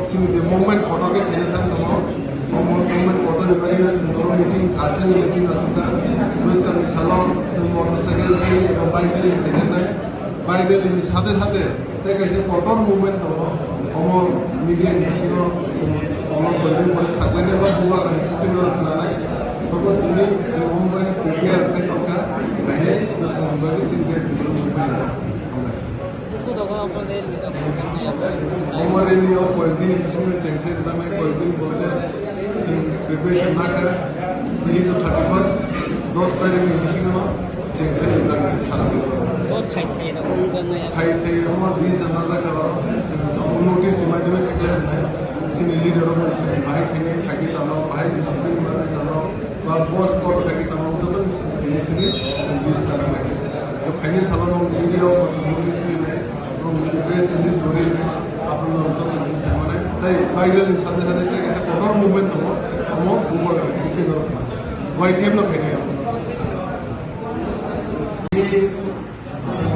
since the moment photo ke kailan tamo moment photo ni bari sindoro meeting arjun meeting asuka bus ka misalo sin motorcycle ni এবং bike ni kailan bike ni সাথে সাথে te kaise photo movement tamo amor media ni sino amor bari bari saklene ba buwa ani shooting or na তবে তিনি Mumbai prepare করে টাকা বাইরে 10 Mumbai সিনক্রেট video Mumbai আমার নিয়ে কয়েকদিন ইসমেন্ট চেঞ্জ জামাই কয়েকদিন বলতে সিন প্রিপারেশন না করে এই তো 31 10 তারিখ মিশিং না চেঞ্জ জানা সারা बहुत खाई ना कौन करना है खाई थे हम 20 अंदाजा करो नोटिस माध्यम में क्लियर है सिन लीडर और भाई खेने खाकी सामने भाई डिसिप्लिन में सामने বা পোস্ট ফটো থেকে সামনে তো ইনিশিয়ালি সিরিজ করা লাগে তো ফাইনাল সালানো ভিডিও পসিবিলিটিস নেই তো প্রেস সিরিজ ধরে আপনারা যত জিনিস মানে তাই ভাইরাল সাথে সাথে থেকে এসে ফটো মুভমেন্ট হলো আমো দুটো ওকে করো হোয়াইট টেপ না ফেলে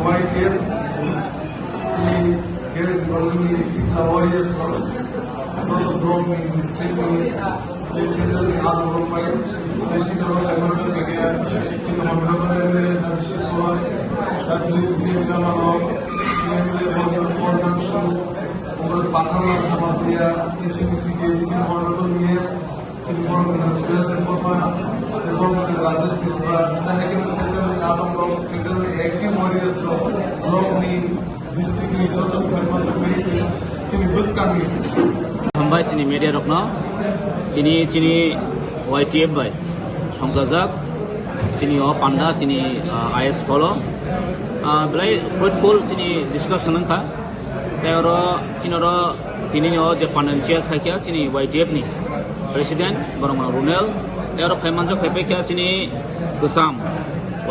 white tape see here is only Sikha warriors from the group in district basically all over by basically emerging again Sikha Mohammed Abhishek Kumar that lives in Jamalo और पाथरना समाधिया इसी मिट्टी के इसी मॉडल लिए symbol national temple Rajasthan का है कि central में आप लोग सेंट्रल में एक्टिव वॉरियर्स लोग भी डिस्ट्रिक्ट में जो तक फरमान में सिनी बस का भी हम भाई सिनी मीडिया रखना ini sini YTF by Songzajak sini Panda sini IS follow belai fruitful sini discussion ka tayoro sinoro tini no je financial khakia sini YTF ni president Barama Runel tayoro phamanjo khepekya sini Gusam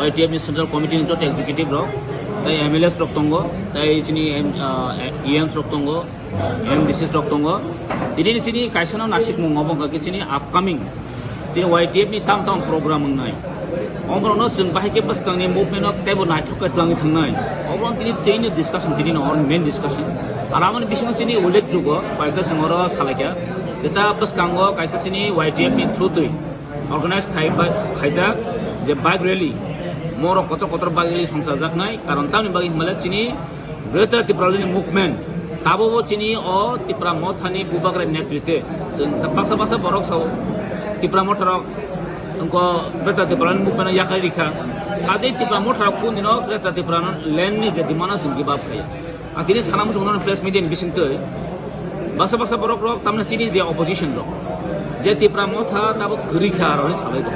YTF ni central committee ni jot executive ro tai MLS roktongo tai sini EM roktongo MDC roktongo ini di sini kaisana nasib mengobong kaki sini upcoming sini YTF ni tam program mengenai orang no sun bahaya pas kang ni movement of table night ke telangi thangai orang ini discussion ini orang main discussion araman bising sini ulet juga baik semua salahnya kita pas kanggo kaisa sini YTF ni through tu organize khaija je bike rally moro kotor bike rally songsajak nai karon tahu ni bagi malat sini greater Tripoli movement tabo sini Tipra Mothani bubakre netritwe paksa borok sau Tipra Mothara engko greater Tripoli movement yakari rikha ajai Tipra Mothara kun dino greater Tripoli land ni jadi mana sungki bab kaya akini sanam sungnon press media ni bising tei basa borok rok tamna sini je opposition rok je Tipra Motha tabo gurikha aroni salai do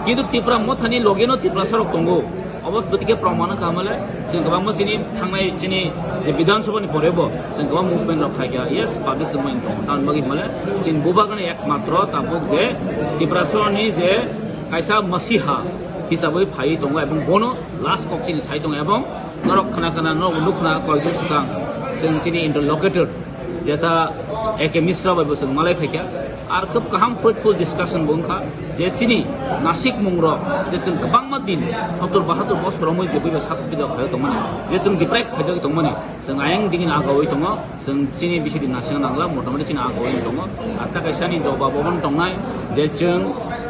kintu Tipra Mothani logeno Tipra sarok tongo অবত গতিকে প্রমাণ কামলে जों गोबां मसिनि थांनाय जोंनि जे विधानसभानि परेबो जों गोबां movement रखाया यस पाब्लिक जमाइन दं तान बागि माले जों बुबागने एकमात्र ताबुक जे डिप्रेसननि जे कायसा मसिहा हिसाबै फाइ दं एबं बनो लास्ट कक्सिनि साइ दं एबं नरक खाना न उनुखना कयजन सिगां जों जोंनि इंटरलकेटेड जेता एके मिश्रा बायबो जों मालाय फाइया আর খুব কাহাম ফ্রুটফুল ডিসকাশন বংখা যে চিনি নাসিক মুংর যে जों गोबां दिन 70-72 বছর মই যে বইबा साथ बिदा खायो दंमोन जे जों डिप्राइभ खायो दंमोन जों आयं दिगिन आगावै दङ जों चिनि बिसिदि नासिं नांला मथामथि चिनि आगावै दङ आथा कायसानि जबाबन दंनाय जे जों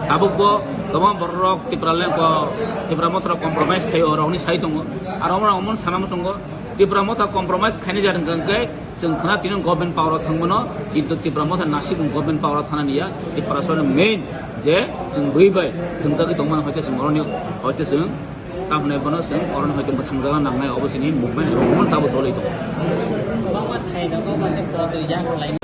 दाबुकबो गोबां बररक Tipra Mothra कम्प्रोमाइज खायो रावनि साइ दङ आरो अमन सानाम दङ Tipra Mothra कम्प्रोमाइज खायनाय जादों गंगै जों खोना तिन गभर्नमेन्ट पावराव थांमोनो किन्तु Tipra Mothra नासिक गभर्नमेन्ट पावराव थानानिया Tipra मेन जे जों बैबाय थोंजागै दंमोन हयतो जों अरनि हयतो जों ताबनाय बनो जों अरन हयतो थांजागा नांनाय अबसिनि मुभमेन्ट रमन ताबो जलै दं बाबा थाइदा को माने प्रदि या line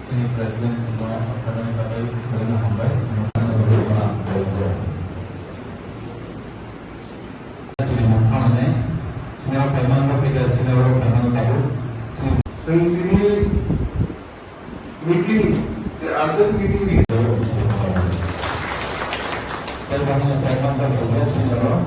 Sini Presiden semua kadang-kadang dengan hambai semua orang bekerja. Sini mana ni? Sini apa yang mana kita sini orang kadang tahu. Sini meeting, urgent meeting ni. Jadi mana yang mana bekerja sini orang